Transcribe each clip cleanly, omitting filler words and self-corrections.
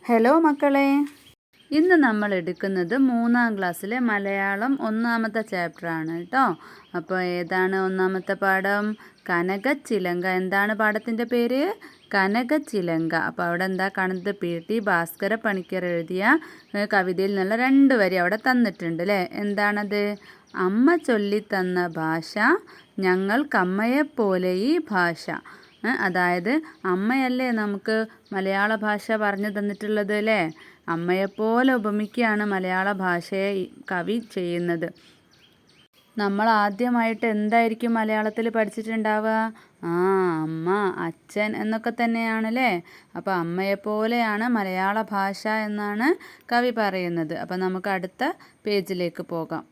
Hello മക്കളെ, ഇന്ന് നമ്മൾ എടുക്കുന്നത് 3-ാം ക്ലാസ്സിലെ മലയാളം 1-ാമത്തെ ചാപ്റ്ററാണ് കേട്ടോ. അപ്പോൾ ഏതാണ് 1-ാമത്തെ പാഠം? കനകച്ചിലങ്ക. എന്താണ് പാഠത്തിൻ്റെ പേര്? കനകച്ചിലങ്ക. അപ്പോൾ അവിടെ എന്താ കാണുന്നത്? PT ഭാസ്കര പണിക്കർ എഴുതിയ കവിതയിൽ നിന്നുള്ള 2 വരി അവിടെ തന്നിട്ടുണ്ട് അല്ലേ. എന്താണത്? അമ്മ ചൊല്ലിത്തന്ന ഭാഷ ഞങ്ങൾക്കമ്മയെപ്പോലെ ഈ ഭാഷ. അതായത് അമ്മയല്ലേ നമുക്ക് മലയാള ഭാഷ പറഞ്ഞു തന്നിട്ടുള്ളത് അല്ലേ. അമ്മയെപ്പോലെ ഉപമിക്കുകയാണ് മലയാള ഭാഷയെ കവി ചെയ്യുന്നത്. നമ്മൾ ആദ്യമായിട്ട് എന്തായിരിക്കും മലയാളത്തിൽ പഠിച്ചിട്ടുണ്ടാവുക? അമ്മ, അച്ഛൻ എന്നൊക്കെ തന്നെയാണല്ലേ. അപ്പോൾ അമ്മയെപ്പോലെയാണ് മലയാള ഭാഷ എന്നാണ് കവി പറയുന്നത്. അപ്പോൾ നമുക്ക് അടുത്ത പേജിലേക്ക് പോകാം.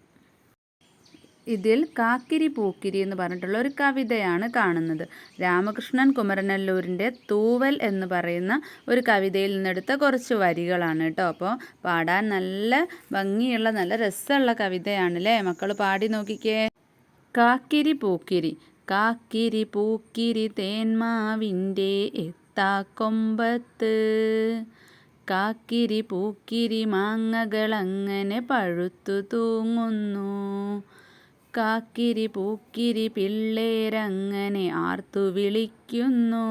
ഇതിൽ കാക്കിരി പൂക്കിരി എന്ന് പറഞ്ഞിട്ടുള്ള ഒരു കവിതയാണ് കാണുന്നത്. രാമകൃഷ്ണൻ കുമരനെല്ലൂരിൻ്റെ തൂവൽ എന്ന് പറയുന്ന ഒരു കവിതയിൽ നിന്നെടുത്ത കുറച്ച് വരികളാണ് കേട്ടോ. അപ്പോൾ പാടാൻ നല്ല ഭംഗിയുള്ള നല്ല രസമുള്ള കവിതയാണല്ലേ. മക്കൾ പാടി നോക്കിക്കേ. കാക്കിരി പൂക്കിരി. കാക്കിരി പൂക്കിരി തേന്മാവിൻ്റെ എത്താക്കൊമ്പത്ത്, കാക്കിരി പൂക്കിരി മാങ്ങകളങ്ങനെ പഴുത്തു തൂങ്ങുന്നു, കാക്കിരി പൂക്കിരി പിള്ളേരങ്ങനെ ആർത്തു വിളിക്കുന്നു,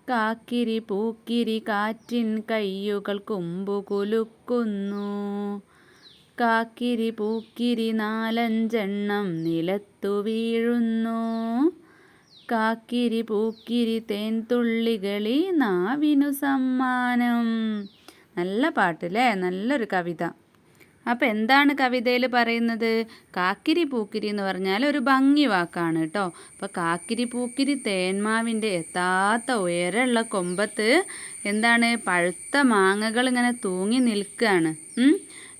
കാക്കിരി പൂക്കിരി കാറ്റിൻ കയ്യുകൾ കൊമ്പു കുലുക്കുന്നു, കാക്കിരി പൂക്കിരി 4-5 നിലത്തു വീഴുന്നു, കാക്കിരി പൂക്കിരി തേൻതുള്ളികളി നാവിനു സമ്മാനം. നല്ല പാട്ടല്ലേ, നല്ലൊരു കവിത. അപ്പോൾ എന്താണ് കവിതയിൽ പറയുന്നത്? കാക്കിരി പൂക്കിരി എന്ന് പറഞ്ഞാൽ ഒരു ഭംഗി വാക്കാണ് കേട്ടോ. അപ്പോൾ കാക്കിരി പൂക്കിരി തേന്മാവിൻ്റെ എത്താത്ത ഉയരമുള്ള കൊമ്പത്ത് എന്താണ്? പഴുത്ത മാങ്ങകൾ ഇങ്ങനെ തൂങ്ങി നിൽക്കുകയാണ്.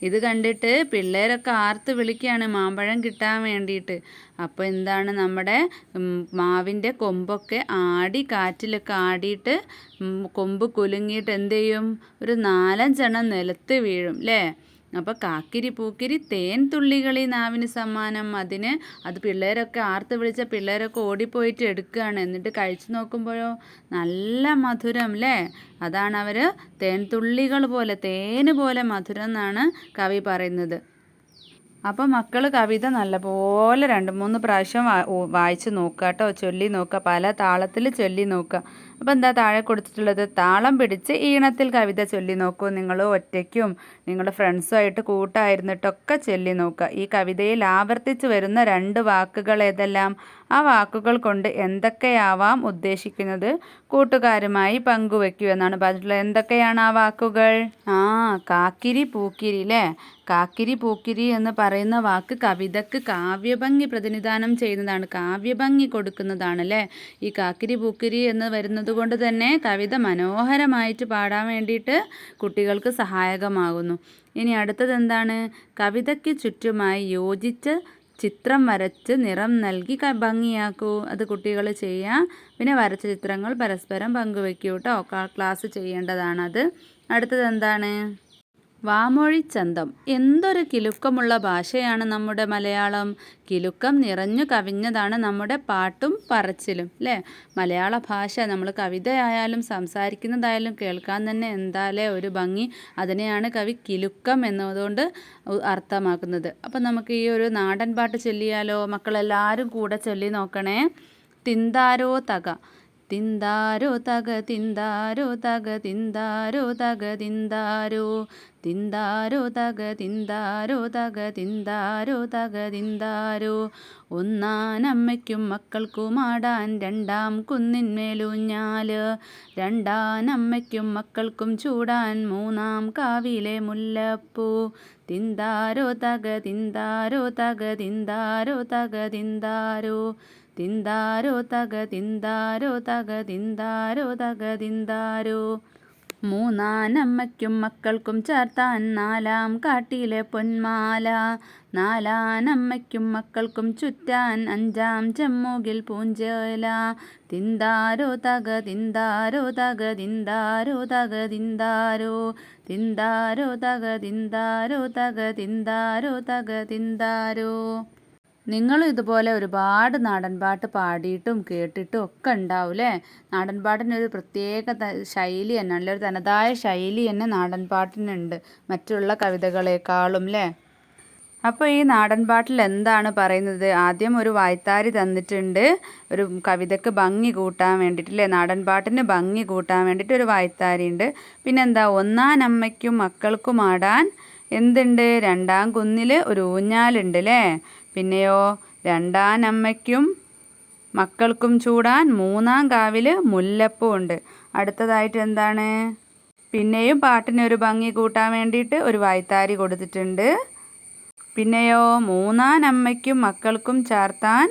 ഇത് കണ്ടിട്ട് പിള്ളേരൊക്കെ ആർത്ത് വിളിക്കുകയാണ് മാമ്പഴം കിട്ടാൻ വേണ്ടിയിട്ട്. അപ്പോൾ എന്താണ്, നമ്മുടെ മാവിൻ്റെ കൊമ്പൊക്കെ ആടി കാറ്റിലൊക്കെ ആടിയിട്ട് കൊമ്പ് കുലുങ്ങിയിട്ട് എന്ത് ചെയ്യും? ഒരു 4-5 നിലത്ത് വീഴും അല്ലേ. അപ്പോൾ കാക്കിരി പൂക്കിരി തേൻ തുള്ളികളി നാവിന് സമ്മാനം. അത് പിള്ളേരൊക്കെ ആർത്ത് വിളിച്ച പിള്ളേരൊക്കെ ഓടിപ്പോയിട്ട് എടുക്കുകയാണ്. എന്നിട്ട് കഴിച്ചു നോക്കുമ്പോഴോ നല്ല മധുരം അല്ലേ. അതാണ് അവർ തേൻ തുള്ളികൾ പോലെ, തേന് പോലെ മധുരം എന്നാണ് കവി പറയുന്നത്. അപ്പോൾ മക്കൾ കവിത നല്ലപോലെ 2-3 പ്രാവശ്യം വായിച്ച് നോക്കുക കേട്ടോ. ചൊല്ലി നോക്കുക, പല താളത്തിൽ ചൊല്ലി നോക്കുക. അപ്പോൾ എന്താ താഴെ കൊടുത്തിട്ടുള്ളത്? താളം പിടിച്ച് ഈണത്തിൽ കവിത ചൊല്ലി നോക്കൂ. നിങ്ങൾ ഒറ്റയ്ക്കും നിങ്ങളുടെ ഫ്രണ്ട്സുമായിട്ട് കൂട്ടായിരുന്നിട്ടൊക്കെ ചൊല്ലി നോക്കുക. ഈ കവിതയിൽ ആവർത്തിച്ച് വരുന്ന 2 വാക്കുകൾ ഏതെല്ലാം? ആ വാക്കുകൾ കൊണ്ട് എന്തൊക്കെയാവാം ഉദ്ദേശിക്കുന്നത് കൂട്ടുകാരുമായി പങ്കുവെക്കൂ എന്നാണ് പറഞ്ഞിട്ടുള്ളത്. എന്തൊക്കെയാണ് ആ വാക്കുകൾ? കാക്കിരി പൂക്കിരി അല്ലേ. കാക്കിരി പൂക്കിരി എന്ന് പറയുന്ന വാക്ക് കവിതക്ക് കാവ്യഭംഗി പ്രതിനിധാനം ചെയ്യുന്നതാണ്, കാവ്യഭംഗി കൊടുക്കുന്നതാണ് അല്ലേ. ഈ കാക്കിരി പൂക്കിരി എന്ന് വരുന്നത് കൊണ്ട് തന്നെ കവിത മനോഹരമായിട്ട് പാടാൻ വേണ്ടിയിട്ട് കുട്ടികൾക്ക് സഹായകമാകുന്നു. ഇനി അടുത്തത് എന്താണ്? കവിതയ്ക്ക് ചുറ്റുമായി യോജിച്ച് ചിത്രം വരച്ച് നിറം നൽകി ഭംഗിയാക്കൂ. അത് കുട്ടികൾ ചെയ്യാം. പിന്നെ വരച്ച ചിത്രങ്ങൾ പരസ്പരം പങ്കുവെക്കൂ കേട്ടോ. ക്ലാസ് ചെയ്യേണ്ടതാണത്. അടുത്തത് എന്താണ്? വാമൊഴിച്ചന്തം. എന്തൊരു കിലുക്കമുള്ള ഭാഷയാണ് നമ്മുടെ മലയാളം. കിലുക്കം നിറഞ്ഞു കവിഞ്ഞതാണ് നമ്മുടെ പാട്ടും പറച്ചിലും അല്ലേ. മലയാള ഭാഷ നമ്മൾ കവിതയായാലും സംസാരിക്കുന്നതായാലും കേൾക്കാൻ തന്നെ എന്തായാലേ ഒരു ഭംഗി. അതിനെയാണ് കവി കിലുക്കം എന്നതുകൊണ്ട് അർത്ഥമാക്കുന്നത്. അപ്പം നമുക്ക് ഈ ഒരു നാടൻ പാട്ട് ചൊല്ലിയാലോ? മക്കളെല്ലാവരും കൂടെ ചൊല്ലി നോക്കണേ. തിന്താരോ തക. തിന്താരോ തക തിന്താരോ തക തിന്താരോ തക തിന്താരോ, തിന്താരോ തക തിന്താരോ തക തിന്താരോ തക തിന്താരോ. 1-ാനമ്മയ്ക്കും മക്കൾക്കുമാടാൻ 2-ാം കുന്നിന്മേലൂഞ്ഞാല്, 2-ാനമ്മയ്ക്കും മക്കൾക്കും ചൂടാൻ 3-ാം കാവിലെ മുല്ലപ്പൂ. തിന്താരോ തക തിന്താരോ തക തിന്താരോ തക തിന്താരോ, തിന്താരോ തക തിന്താരോ തക തിന്താരോ തക തിന്താരോ. 3-ാനമ്മയ്ക്കും മക്കൾക്കും ചാർത്താൻ 4-ാം കാട്ടിലെ പൊന്മാല, 4-ാനമ്മയ്ക്കും മക്കൾക്കും ചുറ്റാൻ 5-ാം ചെമ്മൂകിൽ പൂഞ്ചേല. തിന്താരോ തക തിന്താരോ തക തിന്താരോ തക തിന്താരോ, തിന്താരോ തക തിന്താരോ തക തിന്താരോ തക തിന്താരോ. നിങ്ങളും ഇതുപോലെ ഒരുപാട് നാടൻ പാട്ട് പാടിയിട്ടും കേട്ടിട്ടും ഒക്കെ ഉണ്ടാവൂലേ. നാടൻ പാട്ടിനൊരു പ്രത്യേക ശൈലി തന്നെ, നല്ലൊരു തനതായ ശൈലി തന്നെ നാടൻ പാട്ടിനുണ്ട് മറ്റുള്ള കവിതകളെക്കാളും അല്ലേ. അപ്പോൾ ഈ നാടൻ പാട്ടിൽ എന്താണ് പറയുന്നത്? ആദ്യം ഒരു വായ്ത്താരി തന്നിട്ടുണ്ട്, ഒരു കവിതയ്ക്ക് ഭംഗി കൂട്ടാൻ വേണ്ടിയിട്ട് അല്ലേ, നാടൻ പാട്ടിന് ഭംഗി കൂട്ടാൻ വേണ്ടിയിട്ട് ഒരു വായ്ത്താരി ഉണ്ട്. പിന്നെന്താ, ഒന്നാനമ്മയ്ക്കും മക്കൾക്കും ആടാൻ എന്തുണ്ട്, രണ്ടാം കുന്നിൽ ഒരു ഊഞ്ഞാലുണ്ട് അല്ലേ. പിന്നെയോ, രണ്ടാനമ്മയ്ക്കും മക്കൾക്കും ചൂടാൻ മൂന്നാം കാവിൽ മുല്ലപ്പൂ ഉണ്ട്. അടുത്തതായിട്ട് എന്താണ്, പിന്നെയും പാട്ടിന് ഒരു ഭംഗി കൂട്ടാൻ വേണ്ടിയിട്ട് ഒരു വായ്ത്താരി കൊടുത്തിട്ടുണ്ട്. പിന്നെയോ, മൂന്നാനമ്മയ്ക്കും മക്കൾക്കും ചാർത്താൻ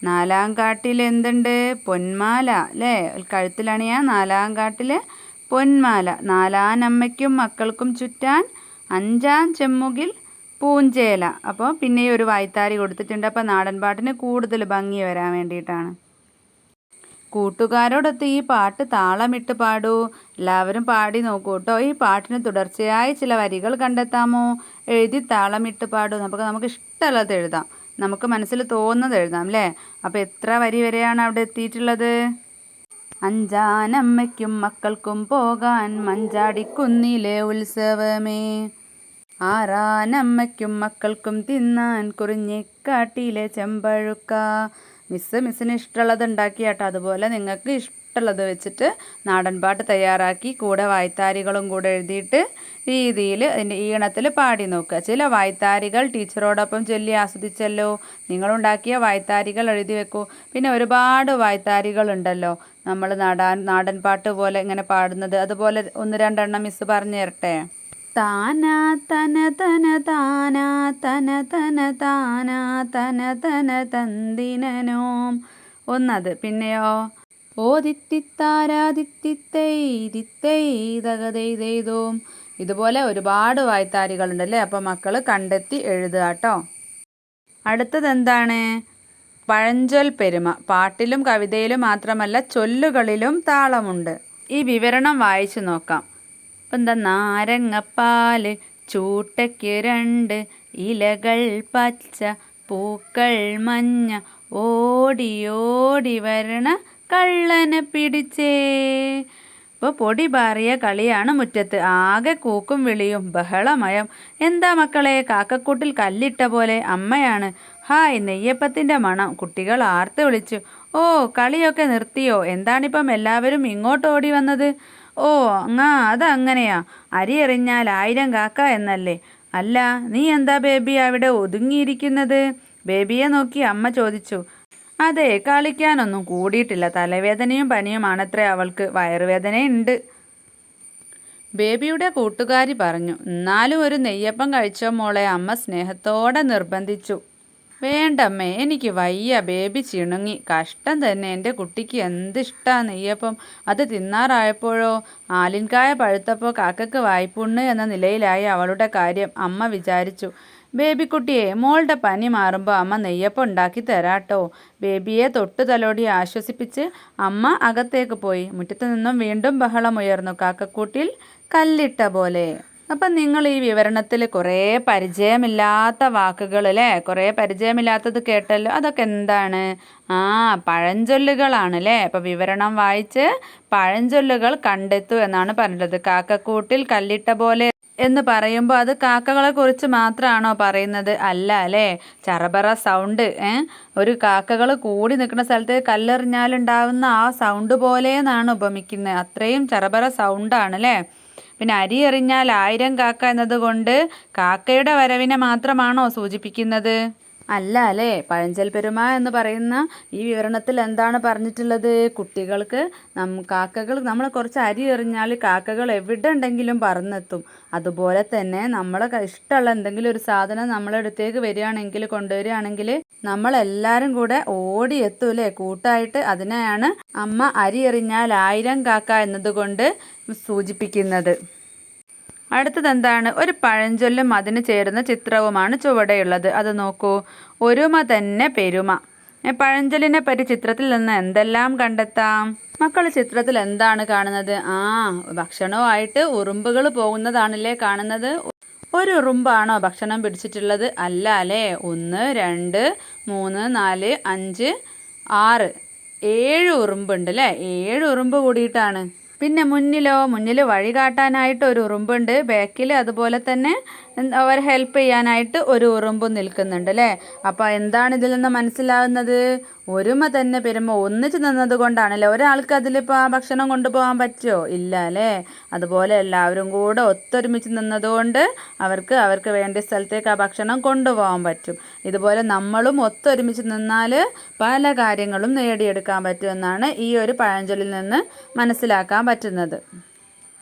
നാലാം കാട്ടിൽ എന്തുണ്ട്, പൊന്മാല അല്ലേ, കഴുത്തിലണിയാൻ നാലാം കാട്ടിൽ പൊന്മാല. നാലാനമ്മയ്ക്കും മക്കൾക്കും ചുറ്റാൻ അഞ്ചാം ചെമ്മുകിൽ പൂഞ്ചേല. അപ്പോൾ പിന്നെയും ഒരു വായ്ത്താരി കൊടുത്തിട്ടുണ്ട്. അപ്പോൾ നാടൻ പാട്ടിന് കൂടുതൽ ഭംഗി വരാൻ വേണ്ടിയിട്ടാണ്. കൂട്ടുകാരോടൊത്ത് ഈ പാട്ട് താളമിട്ട് പാടൂ. എല്ലാവരും പാടി നോക്കൂ കേട്ടോ. ഈ പാട്ടിന് തുടർച്ചയായി ചില വരികൾ കണ്ടെത്താമോ? എഴുതി താളമിട്ട് പാടൂ. നമുക്ക് ഇഷ്ടമുള്ളത് എഴുതാം, നമുക്ക് മനസ്സിൽ തോന്നുന്നത് എഴുതാം അല്ലേ. അപ്പോൾ എത്ര വരി വരെയാണ് അവിടെ എത്തിയിട്ടുള്ളത്? അഞ്ചാനമ്മയ്ക്കും മക്കൾക്കും പോകാൻ മഞ്ചാടിക്കുന്നിലെ ഉത്സവമേ, ആറാനമ്മയ്ക്കും മക്കൾക്കും തിന്നാൻ കുറിഞ്ഞിക്കാട്ടിലെ ചെമ്പഴുക്ക. മിസ്സിന് ഇഷ്ടമുള്ളത് ഉണ്ടാക്കി കേട്ടോ. അതുപോലെ നിങ്ങൾക്ക് ഇഷ്ടമുള്ളത് വെച്ചിട്ട് നാടൻ പാട്ട് തയ്യാറാക്കി കൂടെ വായ്ത്താരികളും കൂടെ എഴുതിയിട്ട് രീതിയിൽ അതിൻ്റെ ഈണത്തിൽ പാടി നോക്കുക. ചില വായ്ത്താരികൾ ടീച്ചറോടൊപ്പം ചൊല്ലി ആസ്വദിച്ചല്ലോ. നിങ്ങളുണ്ടാക്കിയ വായ്ത്താരികൾ എഴുതി വെക്കൂ. പിന്നെ ഒരുപാട് വായ്ത്താരികൾ ഉണ്ടല്ലോ നമ്മൾ നാടൻ പാട്ട് പോലെ ഇങ്ങനെ പാടുന്നത്. അതുപോലെ ഒന്ന് രണ്ടെണ്ണം മിസ് പറഞ്ഞു തരട്ടെ. താനാ തന തന താനാ തന തന താനാ തന തന തന്തിനോം ഒന്നത്. പിന്നെയോ, ഓ ദിത്തിത്താരാ ദിത്തിത്തൈ ദിത്തൈ തകതെയ്തോം. ഇതുപോലെ ഒരുപാട് വായ്ത്താരികളുണ്ടല്ലേ. അപ്പോൾ മക്കൾ കണ്ടെത്തി എഴുതുക കേട്ടോ. അടുത്തത് എന്താണ്? പഴഞ്ചൊൽ പെരുമ. പാട്ടിലും കവിതയിലും മാത്രമല്ല ചൊല്ലുകളിലും താളമുണ്ട്. ഈ വിവരണം വായിച്ചു നോക്കാം. ഇപ്പം എന്താ, നാരങ്ങപ്പാല് ചൂട്ടയ്ക്ക് രണ്ട്, ഇലകൾ പച്ച പൂക്കൾ മഞ്ഞ, ഓടി ഓടി വരണ കള്ളനെ പിടിച്ചേ. ഇപ്പോൾ പൊടി പാറിയ കളിയാണ് മുറ്റത്ത്, ആകെ കൂക്കും വിളിയും ബഹളമയം. എന്താ മക്കളെ, കാക്കക്കൂട്ടിൽ കല്ലിട്ട പോലെ? അമ്മയാണ്. ഹായ്, നെയ്യപ്പത്തിൻ്റെ മണം. കുട്ടികൾ ആർത്ത് വിളിച്ചു. ഓ, കളിയൊക്കെ നിർത്തിയോ? എന്താണിപ്പം എല്ലാവരും ഇങ്ങോട്ട് ഓടി വന്നത്? ഓ, അതങ്ങനെയാ, അരി എറിഞ്ഞാൽ 1000 കാക്ക എന്നല്ലേ. അല്ല, നീ എന്താ ബേബി അവിടെ ഒതുങ്ങിയിരിക്കുന്നത്? ബേബിയെ നോക്കി അമ്മ ചോദിച്ചു. അതെ, കളിക്കാനൊന്നും കൂടിയിട്ടില്ല, തലവേദനയും പനിയുമാണത്രേ അവൾക്ക്, വയറുവേദനയുണ്ട്. ബേബിയുടെ കൂട്ടുകാരി പറഞ്ഞു. എന്നാലും ഒരു നെയ്യപ്പം കഴിച്ചോ മോളെ, അമ്മ സ്നേഹത്തോടെ നിർബന്ധിച്ചു. വേണ്ടമ്മേ, എനിക്ക് വയ്യ, ബേബി ചിണുങ്ങി. കഷ്ടം തന്നെ, എൻ്റെ കുട്ടിക്ക് എന്തിഷ്ടാ നെയ്യപ്പം. അത് തിന്നാറായപ്പോഴോ ആലിൻകായ പഴുത്തപ്പോൾ കാക്കക്ക് വായ്പുണ്ണ് എന്ന നിലയിലായി അവളുടെ കാര്യം, അമ്മ വിചാരിച്ചു. ബേബിക്കുട്ടിയെ, മോളുടെ പനി മാറുമ്പോൾ അമ്മ നെയ്യപ്പം ഉണ്ടാക്കി തരാട്ടോ. ബേബിയെ തൊട്ടു തലോടി ആശ്വസിപ്പിച്ച് അമ്മ അകത്തേക്ക് പോയി. മുറ്റത്തു നിന്നും വീണ്ടും ബഹളമുയർന്നു, കാക്കക്കൂട്ടിൽ കല്ലിട്ട പോലെ. അപ്പം നിങ്ങൾ ഈ വിവരണത്തിൽ കുറേ പരിചയമില്ലാത്ത വാക്കുകൾ അല്ലേ, കുറേ പരിചയമില്ലാത്തത് കേട്ടല്ലോ. അതൊക്കെ എന്താണ്? പഴഞ്ചൊല്ലുകളാണ് അല്ലേ. അപ്പോൾ വിവരണം വായിച്ച് പഴഞ്ചൊല്ലുകൾ കണ്ടെത്തൂ എന്നാണ് പറഞ്ഞത്. കാക്കക്കൂട്ടിൽ കല്ലിട്ട പോലെ എന്ന് പറയുമ്പോൾ അത് കാക്കകളെ കുറിച്ച് മാത്രമാണോ പറയുന്നത്? അല്ല അല്ലേ. ചറബറ സൗണ്ട്, ഒരു കാക്കകൾ കൂടി നിൽക്കുന്ന സ്ഥലത്ത് കല്ലെറിഞ്ഞാലുണ്ടാവുന്ന ആ സൗണ്ട് പോലെ എന്നാണ് ഉപമിക്കുന്നത്. അത്രയും ചറബറ സൗണ്ടാണ് അല്ലേ. പിന്നെ അരി എറിഞ്ഞാൽ 1000 കാക്ക എന്നതുകൊണ്ട് കാക്കയുടെ വരവിനെ മാത്രമാണോ സൂചിപ്പിക്കുന്നത്? അല്ല അല്ലേ. പഴഞ്ചൊൽ പെരുമ എന്ന് പറയുന്ന ഈ വിവരണത്തിൽ എന്താണ് പറഞ്ഞിട്ടുള്ളത്? കുട്ടികൾക്ക് കാക്കകൾ, നമ്മൾ കുറച്ച് അരി എറിഞ്ഞാൽ കാക്കകൾ എവിടെ ഉണ്ടെങ്കിലും പറന്നെത്തും. അതുപോലെ തന്നെ നമ്മളെ ഇഷ്ടമുള്ള എന്തെങ്കിലും ഒരു സാധനം നമ്മളെ അടുത്തേക്ക് വരികയാണെങ്കിൽ, കൊണ്ടുവരികയാണെങ്കിൽ നമ്മളെല്ലാവരും കൂടെ ഓടിയെത്തും അല്ലേ, കൂട്ടായിട്ട്. അതിനെയാണ് അമ്മ അരി എറിഞ്ഞാൽ 1000 കാക്ക എന്നതുകൊണ്ട് സൂചിപ്പിക്കുന്നത്. അടുത്തതെന്താണ്? ഒരു പഴഞ്ചൊല്ലും അതിന് ചേരുന്ന ചിത്രവുമാണ് ചുവടെയുള്ളത്. അത് നോക്കൂ. ഒരുമ തന്നെ പെരുമ. പഴഞ്ചൊല്ലിനെ പറ്റി ചിത്രത്തിൽ നിന്ന് എന്തെല്ലാം കണ്ടെത്താം? മക്കൾ ചിത്രത്തിൽ എന്താണ് കാണുന്നത്? ഭക്ഷണവുമായിട്ട് ഉറുമ്പുകൾ പോകുന്നതാണല്ലേ കാണുന്നത്. ഒരു ഉറുമ്പാണോ ഭക്ഷണം പിടിച്ചിട്ടുള്ളത്? അല്ല അല്ലേ. 1, 2, 3, 4, 5, 6, 7 ഉറുമ്പുണ്ട് അല്ലേ? 7 ഉറുമ്പ് കൂടിയിട്ടാണ്. പിന്നെ മുന്നിൽ വഴി കാട്ടാനായിട്ട് ഒരു ഉറുമ്പുണ്ട്, ബാക്കിൽ അതുപോലെ തന്നെ അവർ ഹെൽപ്പ് ചെയ്യാനായിട്ട് ഒരു ഉറുമ്പും നിൽക്കുന്നുണ്ട് അല്ലേ? അപ്പോൾ എന്താണ് ഇതിൽ നിന്ന് മനസ്സിലാവുന്നത്? ഒരുമ തന്നെ പെരുമ, ഒന്നിച്ച് നിന്നത് കൊണ്ടാണല്ലേ. ഒരാൾക്ക് അതിലിപ്പോൾ ആ ഭക്ഷണം കൊണ്ടുപോകാൻ പറ്റുമോ? ഇല്ല അല്ലേ? അതുപോലെ എല്ലാവരും കൂടെ ഒത്തൊരുമിച്ച് നിന്നതുകൊണ്ട് അവർക്ക് വേണ്ട സ്ഥലത്തേക്ക് ആ ഭക്ഷണം കൊണ്ടുപോകാൻ പറ്റും. ഇതുപോലെ നമ്മളും ഒത്തൊരുമിച്ച് നിന്നാൽ പല കാര്യങ്ങളും നേടിയെടുക്കാൻ പറ്റുമെന്നാണ് ഈ ഒരു പഴഞ്ചൊല്ലിൽ നിന്ന് മനസ്സിലാക്കാൻ പറ്റുന്നത്.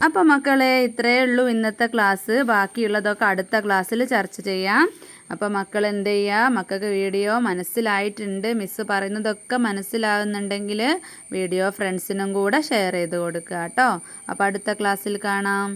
അപ്പോൾ മക്കളെ, ഇത്രയേ ഉള്ളൂ ഇന്നത്തെ ക്ലാസ്. ബാക്കിയുള്ളതൊക്കെ അടുത്ത ക്ലാസ്സിൽ ചർച്ച ചെയ്യാം. അപ്പോൾ മക്കൾ എന്ത് ചെയ്യുക? മക്കൾക്ക് വീഡിയോ മനസ്സിലായിട്ടുണ്ട്, മിസ്സ് പറയുന്നതൊക്കെ മനസ്സിലാകുന്നുണ്ടെങ്കിൽ വീഡിയോ ഫ്രണ്ട്സിനും കൂടെ ഷെയർ ചെയ്ത് കൊടുക്കുക കേട്ടോ. അപ്പോൾ അടുത്ത ക്ലാസ്സിൽ കാണാം.